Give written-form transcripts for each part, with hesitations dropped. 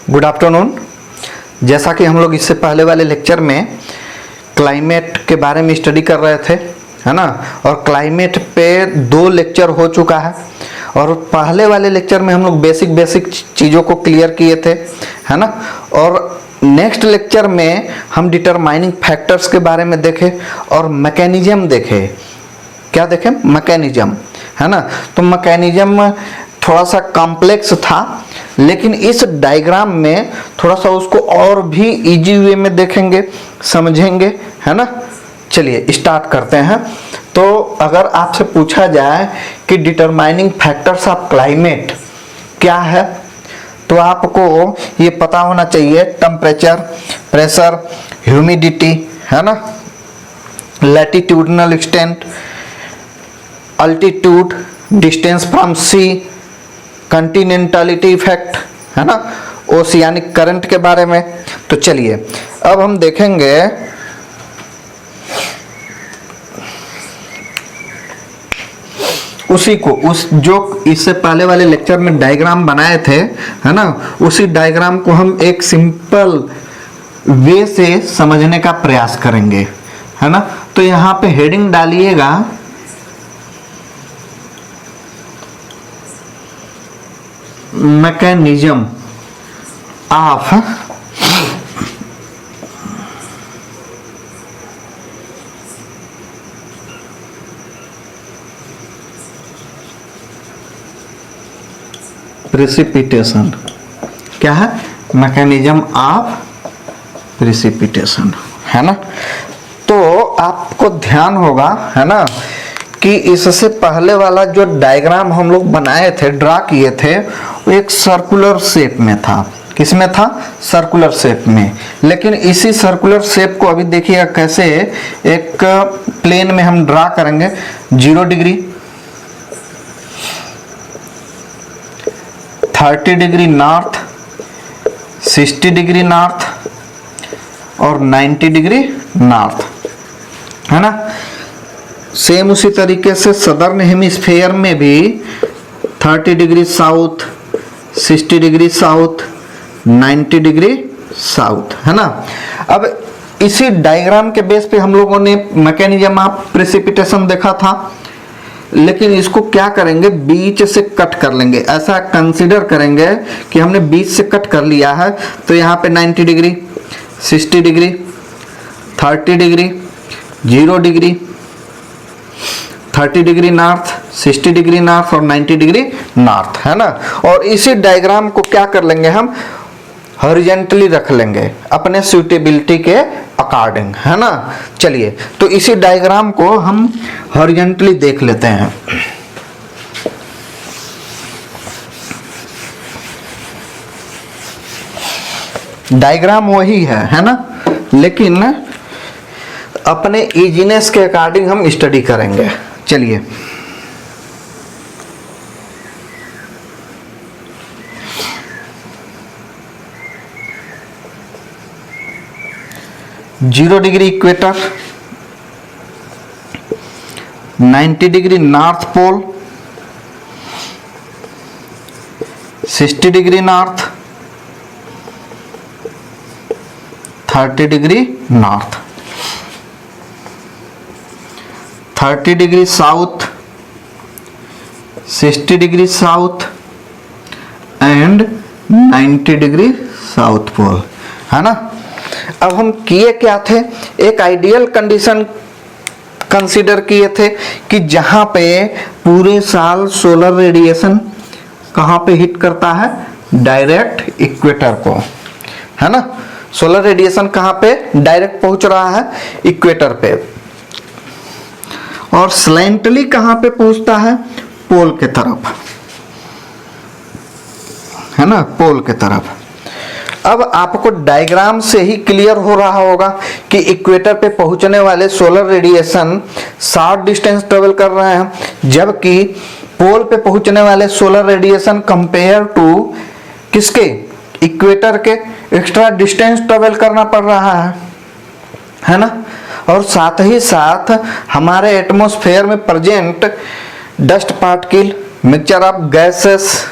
Good afternoon. जैसा कि हम लोग इससे पहले वाले लेक्चर में क्लाइमेट के बारे में स्टडी कर रहे थे, है ना। और क्लाइमेट पे 2 लेक्चर हो चुका है और पहले वाले लेक्चर में हम लोग बेसिक चीज़ों को क्लियर किए थे, है ना। और नेक्स्ट लेक्चर में हम डिटरमाइनिंग फैक्टर्स के बारे में देखे और मैकेनिज्म देखे। क्या देखें? मैकेनिज्म, है ना। तो मैकेनिज्म थोड़ा सा कॉम्प्लेक्स था, लेकिन इस डायग्राम में थोड़ा सा उसको और भी इजी वे में देखेंगे, समझेंगे, है ना। चलिए स्टार्ट करते हैं। तो अगर आपसे पूछा जाए कि डिटरमाइनिंग फैक्टर्स ऑफ क्लाइमेट क्या है, तो आपको ये पता होना चाहिए टेम्परेचर, प्रेशर, ह्यूमिडिटी, है ना, latitudinal extent, altitude, distance from sea, continentality effect, है ना, ओशियानिक करंट के बारे में। तो चलिए अब हम देखेंगे उसी को, उस जो इससे पहले वाले लेक्चर में डायग्राम बनाए थे, है ना, उसी डायग्राम को हम एक सिंपल वे से समझने का प्रयास करेंगे, है ना। तो यहाँ पे हेडिंग डालिएगा मैकेनिज्म ऑफ प्रेसिपिटेशन। क्या है? मैकेनिज्म ऑफ प्रेसिपिटेशन, है ना। तो आपको ध्यान होगा, है ना, कि इससे पहले वाला जो डायग्राम हम लोग बनाए थे, ड्रा किए थे, वो एक सर्कुलर शेप में था। किसमें था? सर्कुलर शेप में। लेकिन इसी सर्कुलर शेप को अभी देखिएगा कैसे एक प्लेन में हम ड्रा करेंगे। 0 degree, 30 degree north, 60 degree north और 90 डिग्री नॉर्थ, है ना। सेम उसी तरीके से सदर्न हेमिस्फीयर में भी 30 degree south, 60 degree south, 90 degree south, है ना। अब इसी डायग्राम के बेस पे हम लोगों ने मैकेनिज्म ऑफ प्रेसिपिटेशन देखा था, लेकिन इसको क्या करेंगे, बीच से कट कर लेंगे। ऐसा कंसीडर करेंगे कि हमने बीच से कट कर लिया है, तो यहाँ पे 90 degree, 60 degree, 30 degree, 0 degree, 30 degree north, 60 degree north और 90 डिग्री नॉर्थ, है ना। और इसी डायग्राम को क्या कर लेंगे, हम हॉरिजॉन्टली रख लेंगे अपने सूटेबिलिटी के अकॉर्डिंग, है ना। चलिए तो इसी डायग्राम को हम हॉरिजॉन्टली देख लेते हैं। डायग्राम वही है ना, लेकिन अपने इजीनेस के अकॉर्डिंग हम स्टडी करेंगे। चलिए zero degree equator, 90 degree north pole, 60 degree north, 30 degree north, 30 degree south, 60 degree south and 90 degree south pole, है ना। अब हम किए क्या थे, एक आइडियल कंडीशन कंसीडर किए थे कि जहां पे पूरे साल सोलर रेडिएशन कहां पे हिट करता है, डायरेक्ट इक्वेटर को, है ना। सोलर रेडिएशन कहां पे डायरेक्ट पहुंच रहा है, इक्वेटर पे। और स्लैंटली कहां पे पहुंचता है, पोल के तरफ, है ना, पोल के तरफ। अब आपको डायग्राम से ही क्लियर हो रहा होगा कि इक्वेटर पे पहुंचने वाले solar radiation short distance travel कर रहे हैं, जबकि पोल पे पहुंचने वाले सोलर रेडिएशन कंपेयर टू किसके, इक्वेटर के, एक्स्ट्रा डिस्टेंस ट्रेवल करना पड़ रहा है ना। और साथ ही साथ हमारे एटमॉस्फेयर में present dust particle, mixture of gases,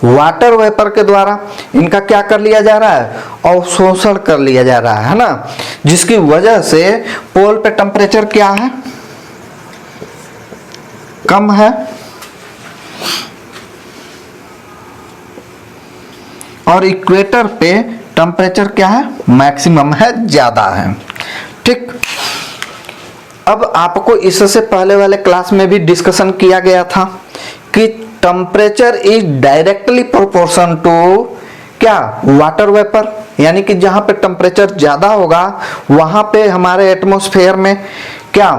water vapour के द्वारा इनका क्या कर लिया जा रहा है, अवशोषण कर लिया जा रहा है ना, जिसकी वजह से पोल पे टेम्परेचर क्या है, कम है, और इक्वेटर पे टेम्परेचर क्या है, मैक्सिमम है, ज्यादा है। ठीक, अब आपको इससे पहले वाले क्लास में भी डिस्कशन किया गया था कि temperature is directly proportion to क्या, वाटर वेपर, यानी कि जहां पे टेम्परेचर ज्यादा होगा वहां पे हमारे एटमॉस्फेयर में क्या,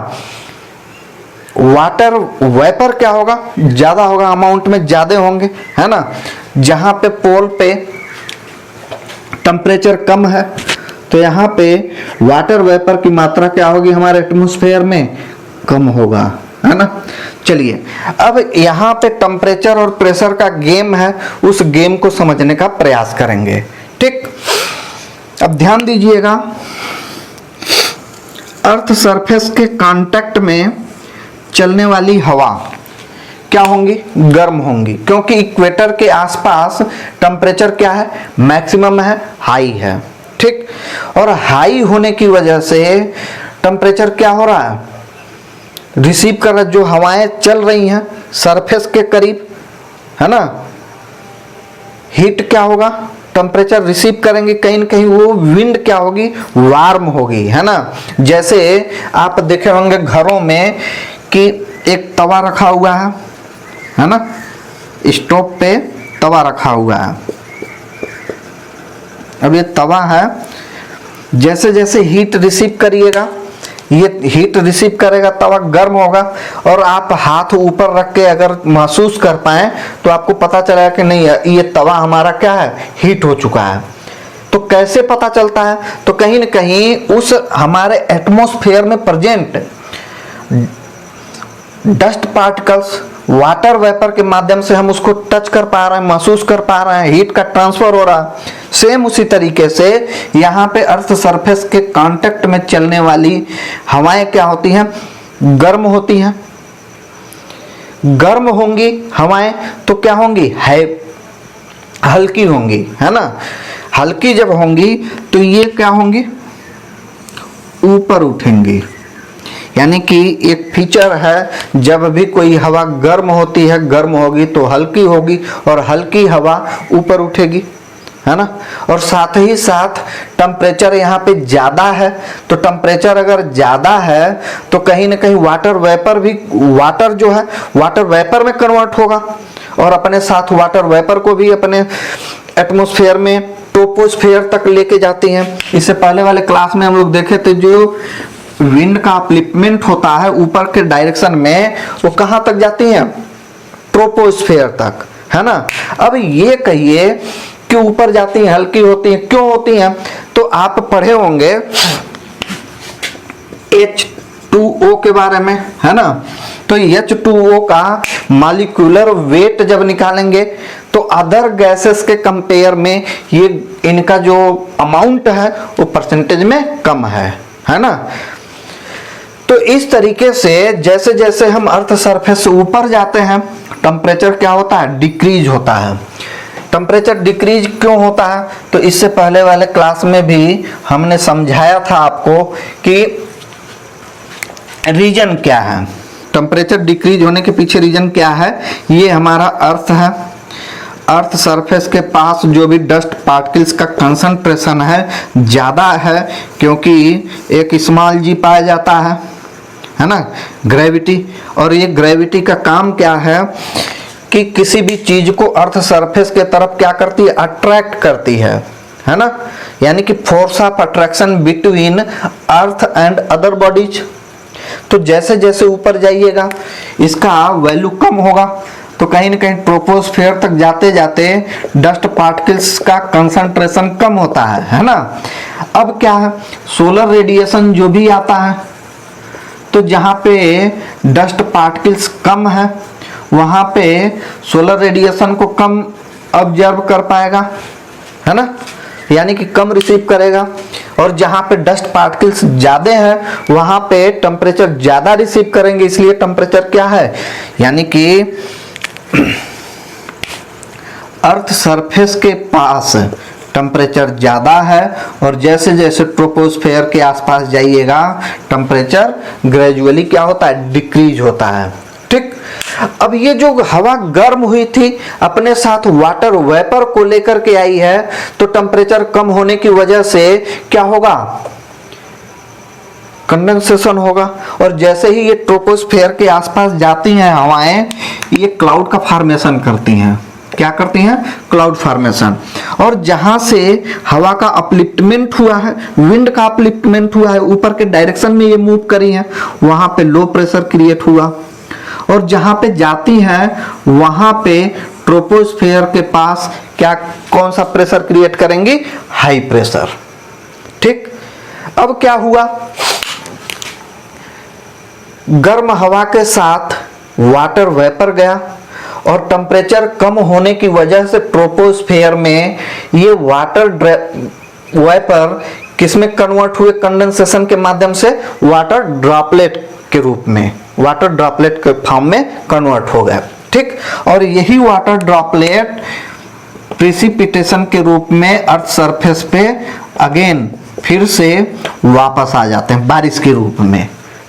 वाटर वेपर क्या होगा, ज्यादा होगा, अमाउंट में ज्यादा होंगे, है ना। जहां पे पोल पे टेम्परेचर कम है तो यहाँ पे वाटर वेपर की मात्रा क्या होगी, हमारे एटमॉस्फेयर में कम होगा, है ना। चलिए अब यहाँ पे टेम्परेचर और प्रेशर का गेम है, उस गेम को समझने का प्रयास करेंगे। ठीक, अब ध्यान दीजिएगा, अर्थ सरफेस के कांटेक्ट में चलने वाली हवा क्या होंगी, गर्म होंगी, क्योंकि इक्वेटर के आसपास टेम्परेचर क्या है, मैक्सिमम है, हाई है। ठीक, और हाई होने की वजह से टेम्परेचर क्या हो रहा है, रिसीव कर रहा, जो हवाएं चल रही हैं सरफेस के करीब, है ना, हीट क्या होगा, टेम्परेचर रिसीव करेंगे, कहीं न कहीं वो विंड क्या होगी, वार्म होगी, है ना। जैसे आप देखे होंगे घरों में कि एक तवा रखा हुआ है ना, स्टोव पे तवा रखा हुआ है। अब ये तवा है, जैसे जैसे हीट रिसीव करिएगा, ये हीट रिसीव करेगा, तवा गर्म होगा, और आप हाथ ऊपर रख के अगर महसूस कर पाए तो आपको पता चलेगा कि नहीं ये तवा हमारा क्या है, हीट हो चुका है। तो कैसे पता चलता है, तो कहीं न कहीं उस हमारे एटमॉस्फेयर में present dust particles water vapour के माध्यम से हम उसको टच कर पा रहे हैं, महसूस कर पा रहे हैं, हीट का ट्रांसफर हो रहा है। सेम उसी तरीके से यहाँ पे अर्थ सरफेस के कांटेक्ट में चलने वाली हवाएं क्या होती हैं, गर्म होती हैं। गर्म होंगी हवाएं तो क्या होंगी, है हल्की होंगी, है ना। हल्की जब होंगी तो ये क्या होंगी, ऊपर उठेंगी। यानी कि एक फीचर है, जब भी कोई हवा गर्म होती है, गर्म होगी तो हल्की होगी, और हल्की हवा ऊपर उठेगी, है ना। और साथ ही साथ टेम्परेचर यहाँ पे ज्यादा है, तो टेम्परेचर अगर ज्यादा है तो कहीं ना कहीं वाटर वेपर भी, वाटर जो है वाटर वेपर में कन्वर्ट होगा, और अपने साथ वाटर वेपर को भी अपने एटमॉस्फेयर में ट्रोपोस्फेयर तक लेके जाती हैं। इससे पहले वाले क्लास में हम लोग देखे थे, जो विंड का अपलिफ्टमेंट होता है ऊपर के डायरेक्शन में, वो कहां तक जाती हैं, ट्रोपोस्फेयर तक, है ना। अब ये कहिए कि ऊपर जाती हैं, हल्की होती हैं, क्यों होती हैं, तो आप पढ़े होंगे H2O के बारे में, है ना। तो H2O का मॉलिक्यूलर वेट जब निकालेंगे तो अदर गैसेस के कंपेयर में ये इनका जो अमाउंट है वो परसेंटेज में कम है ना। तो इस तरीके से जैसे जैसे हम अर्थ सरफेस से ऊपर जाते हैं टेम्परेचर क्या होता है, डिक्रीज होता है। टेम्परेचर डिक्रीज क्यों होता है, तो इससे पहले वाले क्लास में भी हमने समझाया था आपको कि रीजन क्या है, टेम्परेचर डिक्रीज होने के पीछे रीजन क्या है। ये हमारा अर्थ है, अर्थ सरफेस के पास जो भी डस्ट पार्टिकल्स का कंसंट्रेशन है ज़्यादा है, क्योंकि एक स्मॉल जी पाया जाता है ना, ग्रेविटी। और ये ग्रेविटी का काम क्या है कि किसी भी चीज को अर्थ सरफेस के तरफ क्या करती है, अट्रैक्ट करती है ना। यानी कि force of attraction between earth and other bodies. तो जैसे जैसे ऊपर जाइएगा इसका वैल्यू कम होगा, तो कहीं ना कहीं ट्रोपोस्फेयर तक जाते जाते डस्ट पार्टिकल्स का कंसंट्रेशन कम होता है ना। अब क्या है, सोलर रेडिएशन जो भी आता है, तो जहाँ पे डस्ट पार्टिकल्स कम है वहाँ पे सोलर रेडिएशन को कम ऑब्जर्व कर पाएगा, है ना, यानी कि कम रिसीव करेगा। और जहाँ पे डस्ट पार्टिकल्स ज़्यादा हैं वहाँ पे टेम्परेचर ज़्यादा रिसीव करेंगे, इसलिए टेम्परेचर क्या है, यानी कि अर्थ सरफेस के पास टेम्परेचर ज़्यादा है और जैसे जैसे ट्रोपोस्फेयर के आसपास जाइएगा टेम्परेचर ग्रेजुअली क्या होता है, डिक्रीज होता है। ठीक, अब ये जो हवा गर्म हुई थी अपने साथ वाटर वेपर को लेकर के आई है, तो टेम्परेचर कम होने की वजह से क्या होगा, कंडेंसेशन होगा। और जैसे ही ये ट्रोपोस्फेयर के आसपास जाती हैं हवाएं, ये क्लाउड का फॉर्मेशन करती हैं। क्या करती हैं, क्लाउड फॉर्मेशन। और जहां से हवा का अपलिफ्टमेंट हुआ है, विंड का अपलिफ्टमेंट हुआ है, ऊपर के डायरेक्शन में ये मूव करी हैं, वहां पे लो प्रेशर क्रिएट हुआ। और जहां पे जाती हैं वहां पे ट्रोपोस्फेयर के पास क्या, कौन सा प्रेशर क्रिएट करेंगी, हाई प्रेशर। ठीक, अब क्या हुआ, गर्म हवा के साथ वाटर वेपर गया और टेम्परेचर कम होने की वजह से ट्रोपोस्फेयर में ये वाटर वेपर किसमें कन्वर्ट हुए, कंडेंसेशन के माध्यम से वाटर ड्रॉपलेट के रूप में, वाटर ड्रॉपलेट के फॉर्म में कन्वर्ट हो गया। ठीक, और यही वाटर ड्रॉपलेट प्रेसिपिटेशन के रूप में अर्थ सरफेस पे अगेन फिर से वापस आ जाते हैं बारिश के रूप में।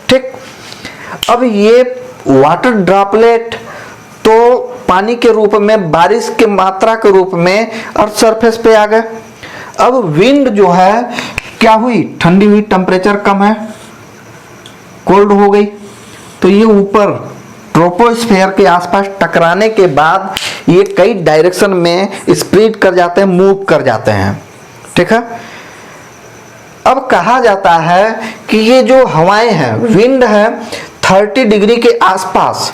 ठीक, अब ये वाटर ड्रॉपलेट तो पानी के रूप में, बारिश के मात्रा के रूप में अर्थ सरफेस पे आ गए। अब विंड जो है क्या हुई, ठंडी हुई, टेम्परेचर कम है, कोल्ड हो गई, तो ये ऊपर ट्रोपोस्फेयर के आसपास टकराने के बाद ये कई डायरेक्शन में स्प्रेड कर जाते हैं, मूव कर जाते हैं। ठीक है, अब कहा जाता है कि ये जो हवाएं हैं, विंड है, 30 डिग्री के आसपास,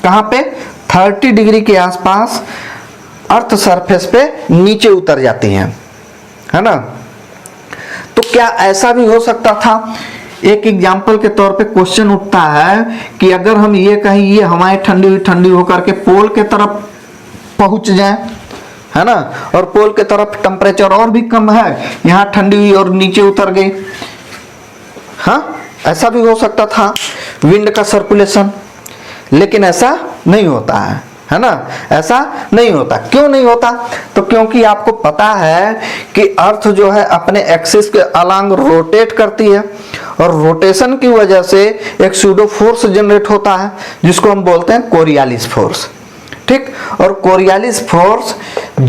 कहां पे, 30 डिग्री के आसपास अर्थ सरफेस पे नीचे उतर जाती हैं, है ना। तो क्या ऐसा भी हो सकता था, एक एग्जाम्पल के तौर पे क्वेश्चन उठता है कि अगर हम ये कहें ये हवाएं ठंडी होकर के पोल के तरफ पहुंच जाएं, है ना, और पोल के तरफ टेम्परेचर और भी कम है, यहां ठंडी हुई और नीचे उतर गई, हाँ, ऐसा भी हो सकता था विंड का सर्कुलेशन। लेकिन ऐसा नहीं होता है ना, ऐसा नहीं होता। क्यों नहीं होता, तो क्योंकि आपको पता है कि अर्थ जो है अपने एक्सिस के अलोंग रोटेट करती है और रोटेशन की वजह से एक सूडो फोर्स जनरेट होता है जिसको हम बोलते हैं कोरियालिस फोर्स। ठीक, और कोरियालिस फोर्स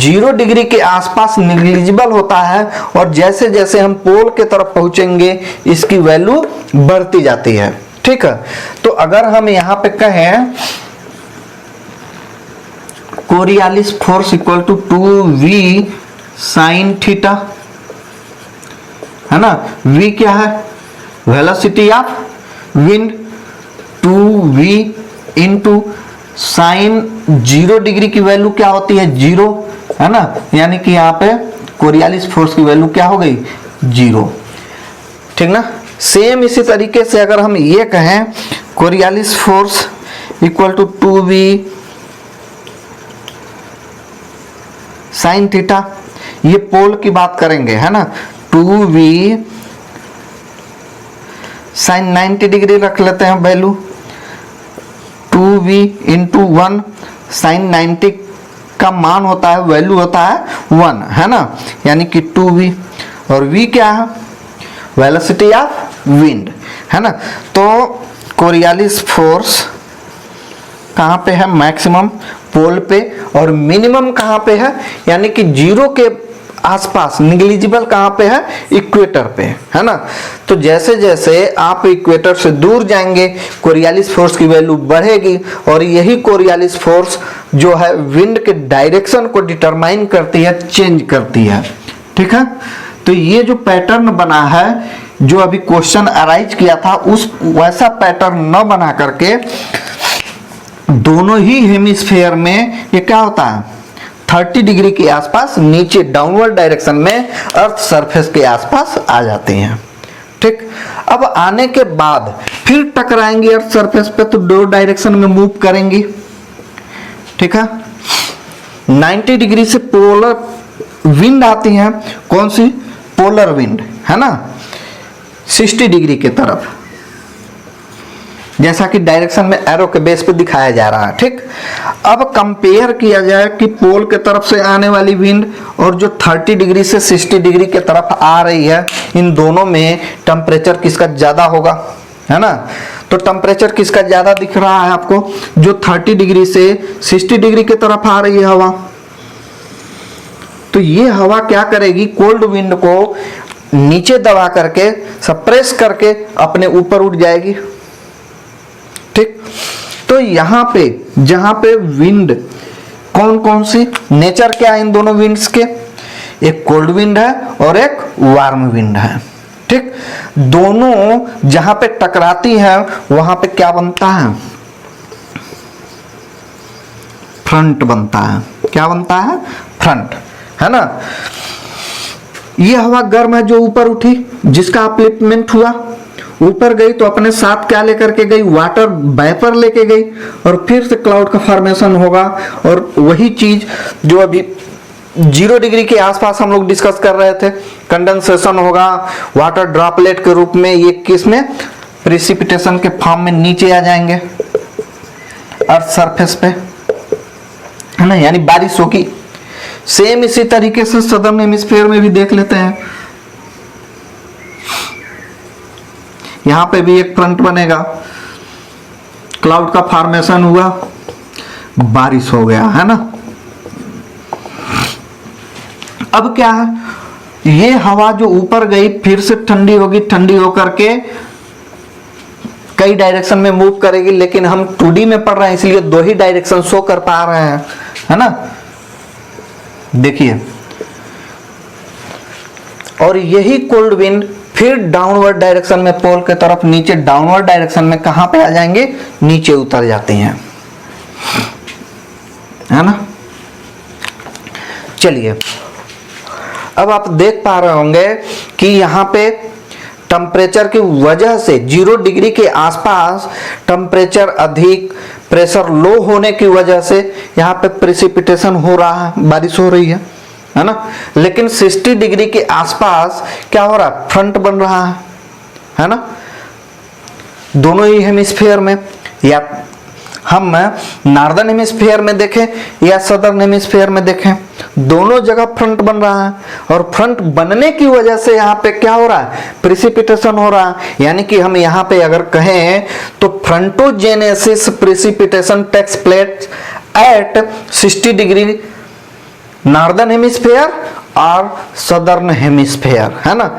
0 डिग्री के आसपास निग्लिजिबल होता है और जैसे जैसे हम पोल के तरफ पहुंचेंगे इसकी वैल्यू बढ़ती जाती है। ठीक है, तो अगर हम यहां पे कहें Coriolis force equal to 2v sine theta, है ना, v क्या है, velocity of wind, 2v into sine 0 degree की वैल्यू क्या होती है, 0, है ना, यानी कि यहाँ पे कोरियालिस फोर्स की वैल्यू क्या हो गई, 0। ठीक ना, सेम इसी तरीके से अगर हम ये कहें Coriolis force equal to 2v sine theta, ये पोल की बात करेंगे, है ना, 2v साइन 90 डिग्री रख लेते हैं वैल्यू, 2v इंटू 1 साइन 90 का मान होता है, वैल्यू होता है 1, है ना, यानी कि 2v, और v क्या है, वेलोसिटी ऑफ विंड, है ना। तो कोरियालिस फोर्स कहाँ पे है, मैक्सिमम पोल पे, और मिनिमम कहाँ पे है, यानी कि 0 के आसपास, निग्लिजिबल कहाँ पे है, इक्वेटर पे, है ना। तो जैसे जैसे आप इक्वेटर से दूर जाएंगे कोरियालिस फोर्स की वैल्यू बढ़ेगी और यही कोरियालिस फोर्स जो है विंड के डायरेक्शन को डिटरमाइन करती है, चेंज करती है। ठीक है, तो ये जो पैटर्न बना है, जो अभी क्वेश्चन अराइज किया था, उस वैसा पैटर्न न बना करके दोनों ही हेमिस्फेयर में ये क्या होता है, 30 डिग्री के आसपास नीचे डाउनवर्ड डायरेक्शन में अर्थ सरफेस के आसपास आ जाते हैं। ठीक, अब आने के बाद फिर टकराएंगे अर्थ सरफेस पे, तो 2 डायरेक्शन में मूव करेंगी। ठीक है, 90 डिग्री से पोलर विंड आती है, कौन सी, पोलर विंड, है ना, 60 डिग्री के तरफ, जैसा कि डायरेक्शन में एरो के बेस पे दिखाया जा रहा है। ठीक, अब कंपेयर किया जाए कि पोल के तरफ से आने वाली विंड और जो 30 डिग्री से 60 डिग्री के तरफ आ रही है, इन दोनों में टेम्परेचर किसका ज्यादा होगा, है ना। तो टेम्परेचर किसका ज्यादा दिख रहा है आपको, जो 30 डिग्री से 60 डिग्री की तरफ आ रही है हवा। तो ये हवा क्या करेगी, कोल्ड विंड को नीचे दबा करके सप्रेस करके अपने ऊपर उठ जाएगी। ठीक, तो यहां पे जहां पे विंड कौन कौन सी, नेचर क्या है इन दोनों विंड्स के, एक कोल्ड विंड है और एक वार्म विंड है। ठीक, दोनों जहां पे टकराती है वहां पे क्या बनता है, फ्रंट बनता है। क्या बनता है, फ्रंट, है ना। ये हवा गर्म है जो ऊपर उठी, जिसका अपलिफ्टमेंट हुआ, ऊपर गई तो अपने साथ क्या लेकर के गई, वाटर वेपर लेके गई, और फिर से क्लाउड का फॉर्मेशन होगा। और वही चीज जो अभी 0 डिग्री के आसपास हम लोग डिस्कस कर रहे थे, कंडेंसेशन होगा वाटर ड्रॉपलेट के रूप में, ये किस में, प्रेसिपिटेशन के फॉर्म में नीचे आ जाएंगे अर्थ सरफेस पे, है ना, यानी बारिश होगी। सेम इसी तरीके से सदर्न हेमिस्फीयर में भी देख लेते हैं। यहां पे भी एक फ्रंट बनेगा, क्लाउड का फॉर्मेशन हुआ, बारिश हो गया, है ना। अब क्या है, ये हवा जो ऊपर गई फिर से ठंडी होगी, ठंडी होकर के कई डायरेक्शन में मूव करेगी, लेकिन हम 2D में पढ़ रहे हैं इसलिए 2 ही डायरेक्शन शो कर पा रहे हैं, है ना। देखिए, और यही कोल्ड विंड फिर डाउनवर्ड डायरेक्शन में पोल के तरफ, नीचे डाउनवर्ड डायरेक्शन में कहां पे आ जाएंगे, नीचे उतर जाते हैं, है ना। चलिए, अब आप देख पा रहे होंगे कि यहां पे टेम्परेचर की वजह से 0 डिग्री के आसपास टेम्परेचर अधिक, प्रेशर लो होने की वजह से यहां पे प्रेसिपिटेशन हो रहा है, बारिश हो रही है ना। लेकिन 60 डिग्री के आसपास क्या हो रहा है, फ्रंट बन रहा है ना। दोनों ही हेमिस्फीयर में, या हम नॉर्दर्न हेमिस्फीयर में देखें या सदर्न हेमिस्फीयर में देखें, दोनों जगह फ्रंट बन रहा है। और फ्रंट बनने की वजह से यहाँ पे क्या हो रहा है, प्रेसिपिटेशन हो रहा है। यानी कि हम यहाँ पे अगर कहें तो frontogenesis precipitation takes place at 60 degree northern hemisphere और सदर्न हेमिस्फीयर, है ना।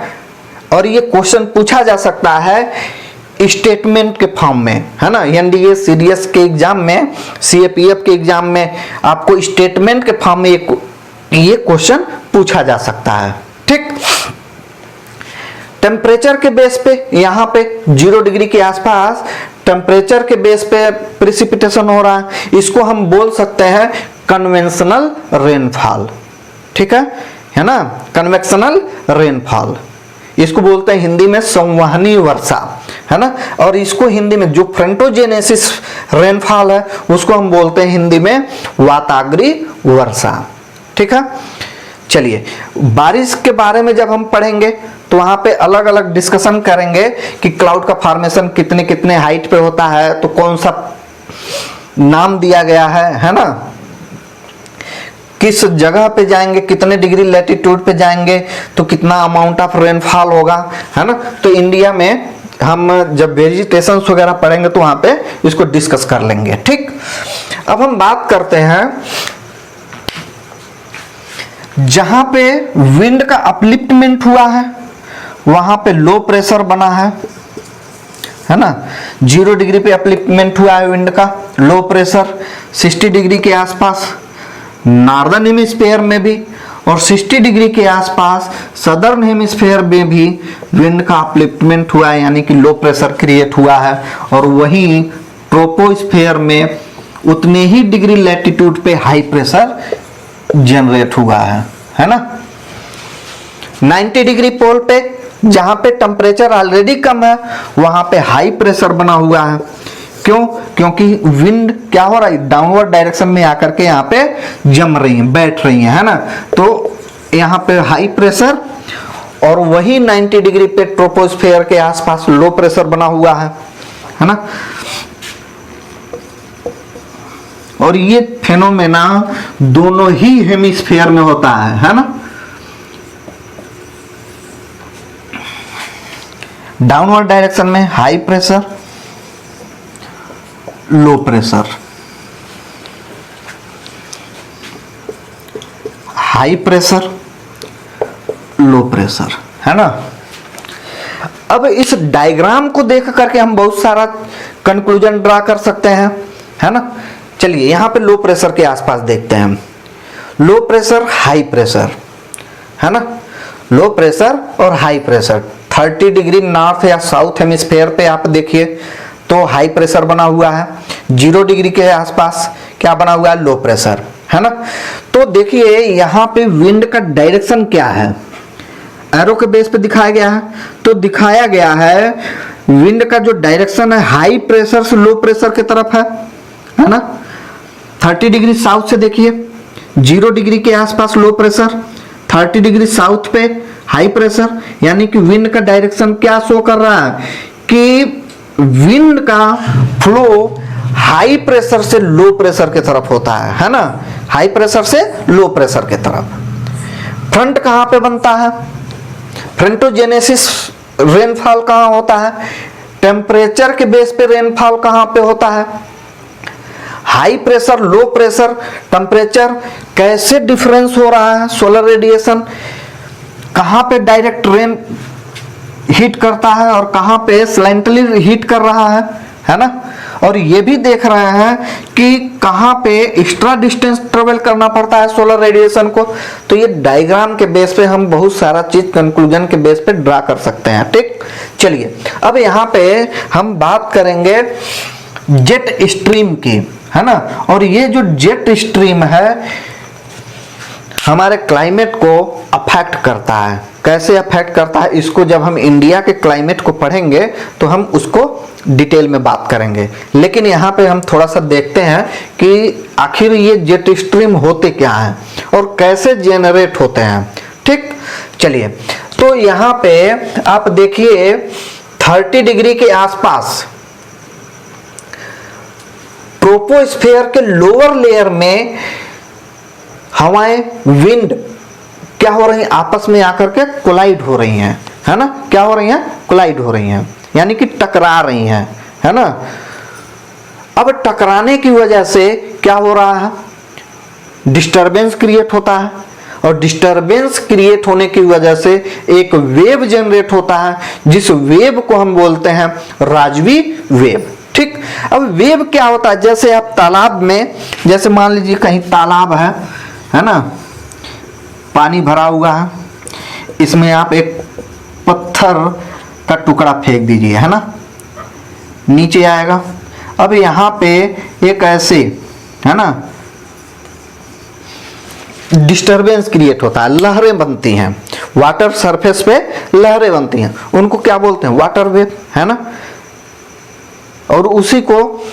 और ये क्वेश्चन पूछा जा सकता है स्टेटमेंट के फॉर्म में, है ना। एनडीए सीडीएस के एग्जाम में, सीएपीएफ के एग्जाम में आपको स्टेटमेंट के फॉर्म में ये क्वेश्चन पूछा जा सकता है। ठीक, टेम्परेचर के बेस पे यहां पे 0 डिग्री के आसपास टेम्परेचर के बेस पे प्रेसिपिटेशन हो रहा है, इसको हम बोल सकते हैं कन्वेंशनल रेनफॉल। ठीक है ना, कन्वेक्शनल रेनफॉल, इसको बोलते हैं हिंदी में संवहनी वर्षा, है ना। और इसको हिंदी में जो फ्रंटोजेनेसिस रेनफॉल है उसको हम बोलते हैं हिंदी में वाताग्री वर्षा। ठीक है, चलिए, बारिश के बारे में जब हम पढ़ेंगे तो वहां पे अलग अलग डिस्कशन करेंगे कि क्लाउड का फॉर्मेशन कितने कितने हाइट पे होता है, तो कौन सा नाम दिया गया है ना, किस जगह पे जाएंगे, कितने डिग्री लैटिट्यूड पे जाएंगे तो कितना अमाउंट ऑफ रेनफॉल होगा, है ना। तो इंडिया में हम जब वेजिटेशन वगैरह पढ़ेंगे तो वहां पे इसको डिस्कस कर लेंगे। ठीक, अब हम बात करते हैं जहां पे विंड का अपलिफ्टमेंट हुआ है वहां पे लो प्रेशर बना है ना। 0 डिग्री पे अपलिफ्टमेंट हुआ है विंड का, लो प्रेशर 60 डिग्री के आसपास नॉर्दर्न हेमिस्फीयर में भी, और 60 डिग्री के आसपास सदर्न हेमिस्फीयर में भी विंड का अपलिफ्टमेंट हुआ है, यानी कि लो प्रेशर क्रिएट हुआ है। और वहीं ट्रोपोस्फीयर में उतने ही डिग्री लैटिट्यूड पे हाई प्रेशर जनरेट हुआ है ना। 90 डिग्री पोल पे जहां पे टेम्परेचर ऑलरेडी कम है वहां पे हाई प्रेशर बना हुआ है। क्यों? क्योंकि विंड क्या हो रहा है, डाउनवर्ड डायरेक्शन में आकर के यहाँ पे जम रही है, बैठ रही है ना। तो यहाँ पे हाई प्रेशर, और वही 90 डिग्री पे ट्रोपोस्फीयर के आसपास लो प्रेशर बना हुआ है ना। और ये फेनोमेना दोनों ही हेमिस्फीयर में होता है ना। डाउनवर्ड डायरेक्शन में high pressure, low pressure, high pressure, low pressure, है ना। अब इस डायग्राम को देख करके हम बहुत सारा कंक्लूजन ड्रा कर सकते हैं, है ना। चलिए यहां पे लो प्रेशर के आसपास देखते हैं हम। लो प्रेशर, हाई प्रेशर, है ना। लो प्रेशर और हाई प्रेशर 30 डिग्री नॉर्थ या साउथ हेमिस्फीयर पे आप देखिए तो हाई प्रेशर बना हुआ है। 0 डिग्री के आसपास क्या बना हुआ है, लो प्रेशर, है ना। तो देखिए यहां पे विंड का डायरेक्शन क्या है, एरो के बेस पे दिखाया गया है। तो दिखाया गया है विंड का जो डायरेक्शन है हाई प्रेशर से लो प्रेशर की तरफ है ना। 30 डिग्री साउथ से देखिए, 0 डिग्री के आसपास लो प्रेशर, 30 डिग्री साउथ पे हाई प्रेशर, यानी कि विंड का डायरेक्शन क्या शो कर रहा है कि विंड का फ्लो हाई प्रेशर से लो प्रेशर की तरफ होता है ना। हाई प्रेशर से लो प्रेशर की तरफ। फ्रंट कहां पे बनता है, फ्रंटोजेनेसिस रेनफॉल कहां होता है, टेम्परेचर के बेस पे रेनफॉल कहां पे होता है। High pressure, low pressure, temperature कैसे डिफरेंस हो रहा है, सोलर रेडिएशन कहां पे डायरेक्ट रेन हीट करता है और कहां पे स्लैंटली हीट कर रहा है ना। और ये भी देख रहे हैं कि कहां पे एक्स्ट्रा डिस्टेंस ट्रेवल करना पड़ता है सोलर रेडिएशन को। तो ये डायग्राम के बेस पे हम बहुत सारा चीज कंक्लूजन के बेस पे ड्रा कर सकते हैं, ठीक। चलिए अब यहाँ पे हम बात करेंगे जेट स्ट्रीम की, है ना। और ये जो जेट स्ट्रीम है हमारे क्लाइमेट को अफेक्ट करता है। कैसे अफेक्ट करता है, इसको जब हम इंडिया के क्लाइमेट को पढ़ेंगे तो हम उसको डिटेल में बात करेंगे। लेकिन यहाँ पे हम थोड़ा सा देखते हैं कि आखिर ये जेट स्ट्रीम होते क्या हैं और कैसे जेनरेट होते हैं, ठीक। चलिए तो यहाँ पे आप देखिए 30 डिग्री के आसपास ट्रोपोस्फेयर के लोअर लेयर में हवाएं, विंड क्या हो रही हैं, आपस में आकर के कोलाइड हो रही हैं, है ना। क्या हो रही हैं, कोलाइड हो रही हैं, यानी कि टकरा रही हैं, है ना। अब टकराने की वजह से क्या हो रहा है, डिस्टरबेंस क्रिएट होता है और डिस्टरबेंस क्रिएट होने की वजह से एक वेव जनरेट होता है, जिस वेव को हम बोलते हैं राजवी वेव, ठीक। अब वेव क्या होता है, जैसे आप तालाब में, जैसे मान लीजिए कहीं तालाब है ना, पानी भरा हुआ है, इसमें आप एक पत्थर का टुकड़ा फेंक दीजिए, है ना, नीचे आएगा। अब यहाँ पे एक ऐसे, है ना, डिस्टरबेंस क्रिएट होता है, लहरें बनती हैं वाटर सरफेस पे, लहरें बनती हैं, उनको क्या बोलते हैं, वाटर वेव, है ना। और उसी को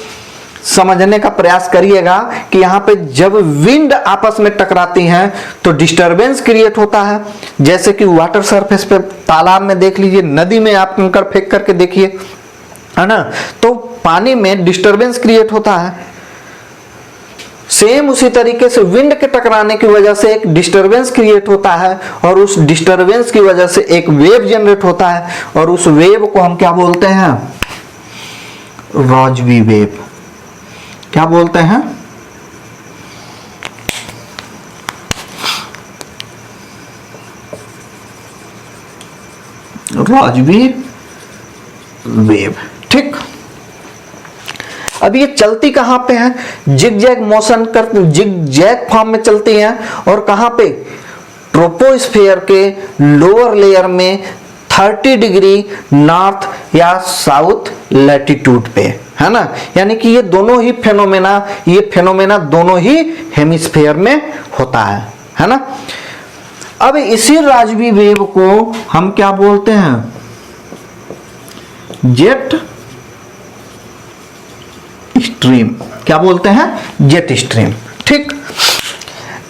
समझने का प्रयास करिएगा कि यहाँ पे जब विंड आपस में टकराती हैं तो डिस्टरबेंस क्रिएट होता है। जैसे कि वाटर सरफेस पे, तालाब में देख लीजिए, नदी में आप कंकड़ फेंक करके देखिए, है ना, तो पानी में डिस्टरबेंस क्रिएट होता है। सेम उसी तरीके से विंड के टकराने की वजह से एक डिस्टरबेंस क्रिएट होता है और उस डिस्टरबेंस की वजह से एक वेव जनरेट होता है और उस वेव को हम क्या बोलते हैं, रॉजवी वेव। क्या बोलते हैं, रॉजवी वेव, ठीक। अब ये चलती कहां पे है, जिग जैग मोशन कर, जिग जैग फॉर्म में चलती हैं और कहां पे, ट्रोपोस्फेयर के लोअर लेयर में 30 डिग्री नॉर्थ या साउथ लैटिट्यूड पे, है ना। यानी कि ये दोनों ही फेनोमेना दोनों ही हेमिस्फीयर में होता है ना। अब इसी राजवी वेव को हम क्या बोलते हैं, जेट स्ट्रीम। क्या बोलते हैं, जेट स्ट्रीम, ठीक।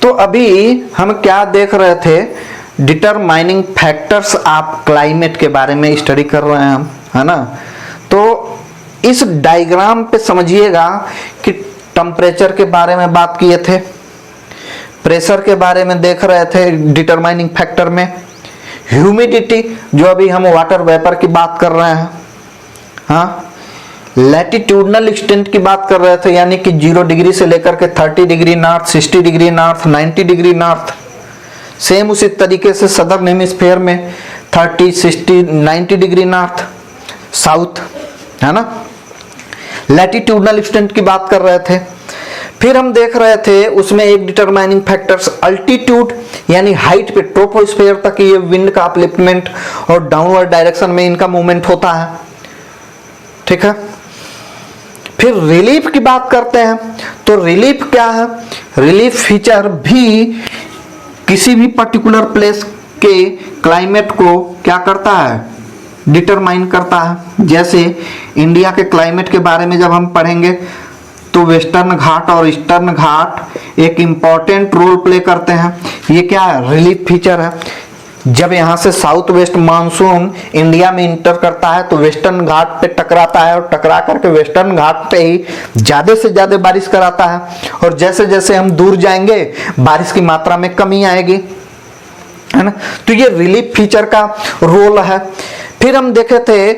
तो अभी हम क्या देख रहे थे, डिटरमाइनिंग फैक्टर्स ऑफ क्लाइमेट के बारे में स्टडी कर रहे हैं हम, है ना। तो इस डायग्राम पे समझिएगा कि टेम्परेचर के बारे में बात किए थे, प्रेशर के बारे में देख रहे थे डिटरमाइनिंग फैक्टर में, ह्यूमिडिटी जो अभी हम वाटर वेपर की बात कर रहे हैं, हाँ, लैटिट्यूडनल एक्सटेंट की बात कर रहे थे, यानी कि 0 डिग्री से लेकर के 30 degree north, 60 degree north, 90 degree north. Same उसी तरीके से सदर्न हेमिस्फीयर में 30, 60, 90 डिग्री नॉर्थ साउथ, है ना। लैटिट्यूडनल एक्सटेंट की बात कर रहे थे। फिर हम देख रहे थे उसमें एक डिटरमाइनिंग फैक्टर्स अल्टीट्यूड, यानी हाइट पे ट्रोपोस्फेयर तक ये विंड का अपलिफ्टमेंट और डाउनवर्ड डायरेक्शन में इनका मूवमेंट होता है, ठीक है। फिर रिलीफ की बात करते हैं, तो रिलीफ क्या है? रिलीफ फीचर भी किसी भी पर्टिकुलर प्लेस के क्लाइमेट को क्या करता है? डिटरमाइन करता है। जैसे इंडिया के क्लाइमेट के बारे में जब हम पढ़ेंगे तो वेस्टर्न घाट और ईस्टर्न घाट एक इम्पॉर्टेंट रोल प्ले करते हैं। ये क्या है? रिलीफ फीचर है। जब यहाँ से साउथ वेस्ट मानसून इंडिया में इंटर करता है तो वेस्टर्न घाट पे टकराता है और टकरा करके वेस्टर्न घाट पे ही ज्यादा से ज्यादा बारिश कराता है, और जैसे जैसे हम दूर जाएंगे बारिश की मात्रा में कमी आएगी, है ना। तो ये रिलीफ फीचर का रोल है। फिर हम देखे थे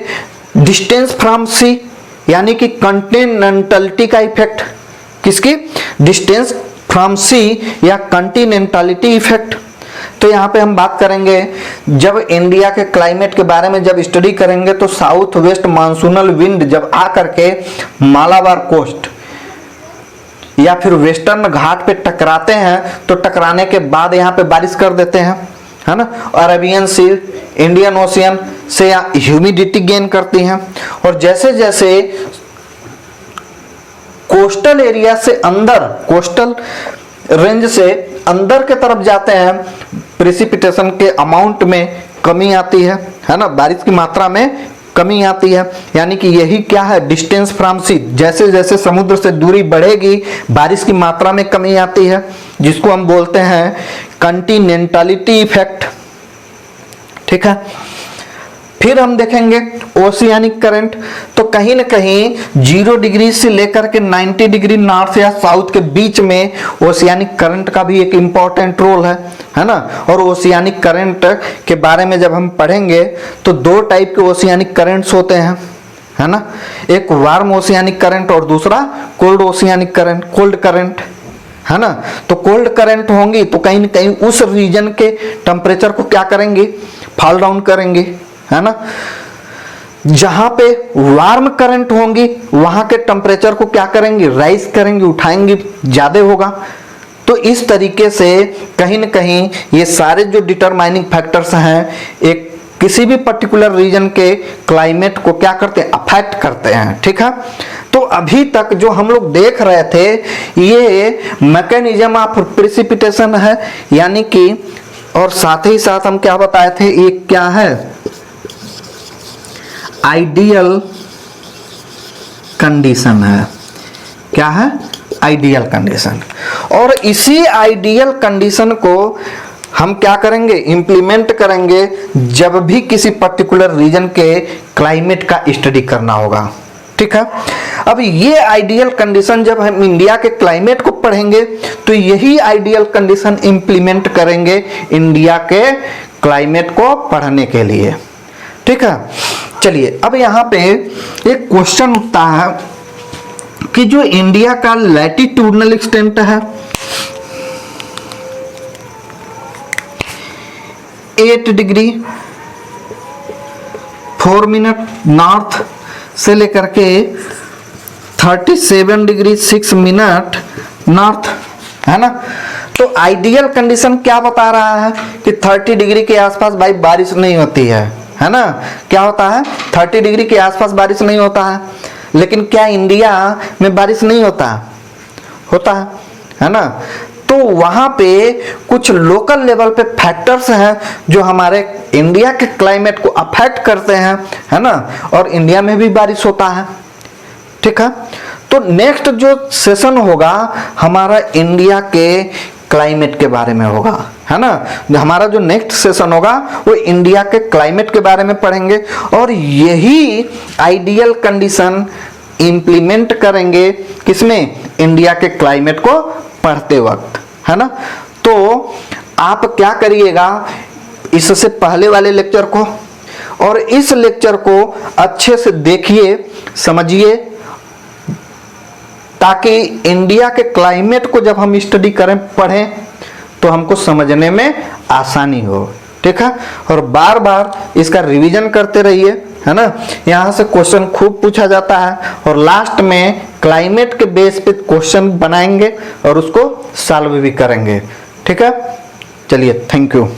डिस्टेंस फ्रॉम सी, यानी कि कॉन्टिनेंटलिटी का इफेक्ट। किसकी? डिस्टेंस फ्रॉम सी या कॉन्टिनेंटलिटी इफेक्ट। तो यहाँ पे हम बात करेंगे, जब इंडिया के क्लाइमेट के बारे में जब स्टडी करेंगे तो साउथ वेस्ट मानसूनल विंड जब आकर के मालाबार कोस्ट या फिर वेस्टर्न घाट पे टकराते हैं तो टकराने के बाद यहाँ पे बारिश कर देते हैं, है ना। अरेबियन सी, इंडियन ओशियन से ह्यूमिडिटी गेन करती हैं, और जैसे जैसे कोस्टल एरिया से अंदर, कोस्टल रेंज से अंदर के तरफ जाते हैं, प्रेसिपिटेशन के अमाउंट में कमी आती है ना, बारिश की मात्रा में कमी आती है। यानी कि यही क्या है? डिस्टेंस फ्रॉम सी। जैसे जैसे समुद्र से दूरी बढ़ेगी बारिश की मात्रा में कमी आती है, जिसको हम बोलते हैं कॉन्टिनेंटलिटी इफेक्ट, ठीक है। फिर हम देखेंगे ओशियानिक करंट। तो कहीं ना कहीं 0 डिग्री से लेकर के 90 डिग्री नॉर्थ या साउथ के बीच में ओशियानिक करंट का भी एक इम्पॉर्टेंट रोल है ना। और ओशियानिक करंट के बारे में जब हम पढ़ेंगे तो 2 टाइप के ओशियानिक करंट्स होते हैं, है ना। एक वार्म ओशियानिक करंट और दूसरा cold oceanic current, cold current, है ना। तो कोल्ड करंट होंगी तो कहीं ना कहीं उस रीजन के टेम्परेचर को क्या करेंगे? फॉल डाउन करेंगे, है ना। जहां पे वार्म करंट होंगी वहां के टेम्परेचर को क्या करेंगे? राइज करेंगे, उठाएंगे, ज्यादा होगा। तो इस तरीके से कहीं ना कहीं ये सारे जो डिटरमाइनिंग फैक्टर्स हैं एक किसी भी पर्टिकुलर रीजन के क्लाइमेट को क्या करते हैं? अफेक्ट करते हैं, ठीक है। तो अभी तक जो हम लोग देख रहे थे ये मैकेनिज्म ऑफ प्रेसिपिटेशन है, यानी कि, और साथ ही साथ हम क्या बताए थे, एक क्या है? आइडियल कंडीशन है। क्या है? Ideal condition. और इसी आइडियल कंडीशन को हम क्या करेंगे? इंप्लीमेंट करेंगे जब भी किसी पर्टिकुलर रीजन के क्लाइमेट का स्टडी करना होगा, ठीक है। अब ये आइडियल कंडीशन जब हम इंडिया के क्लाइमेट को पढ़ेंगे तो यही आइडियल कंडीशन इंप्लीमेंट करेंगे इंडिया के क्लाइमेट को पढ़ने के लिए, ठीक है। चलिए अब यहाँ पे एक क्वेश्चन उठता है कि जो इंडिया का लैटिट्यूडनल एक्सटेंट है 8 डिग्री 4 मिनट नॉर्थ से लेकर के 37 डिग्री 6 मिनट नॉर्थ, है ना। तो आइडियल कंडीशन क्या बता रहा है कि 30 डिग्री के आसपास भाई बारिश नहीं होती है ना। क्या होता है? 30 डिग्री के आसपास बारिश नहीं होता है। लेकिन क्या इंडिया में बारिश नहीं होता? होता है ना। तो वहां पे कुछ लोकल लेवल पे फैक्टर्स हैं जो हमारे इंडिया के क्लाइमेट को अफेक्ट करते हैं, है ना। और इंडिया में भी बारिश होता है, ठीक है। तो नेक्स्ट जो सेशन होगा हमारा इंडिया के क्लाइमेट के बारे में होगा, है ना। हमारा जो नेक्स्ट सेशन होगा वो इंडिया के क्लाइमेट के बारे में पढ़ेंगे। और यही आइडियल कंडीशन इंप्लीमेंट करेंगे किसमें, इंडिया के क्लाइमेट को पढ़ते वक्त, है ना। तो आप क्या करिएगा, इससे पहले वाले लेक्चर को और इस लेक्चर को अच्छे से देखिए, समझिए, ताकि इंडिया के क्लाइमेट को जब हम स्टडी करें, पढ़ें, तो हमको समझने में आसानी हो, ठीक है। और बार बार इसका रिवीजन करते रहिए, है ना। यहाँ से क्वेश्चन खूब पूछा जाता है और लास्ट में क्लाइमेट के बेस पे क्वेश्चन बनाएंगे और उसको सॉल्व भी करेंगे, ठीक है। चलिए, थैंक यू।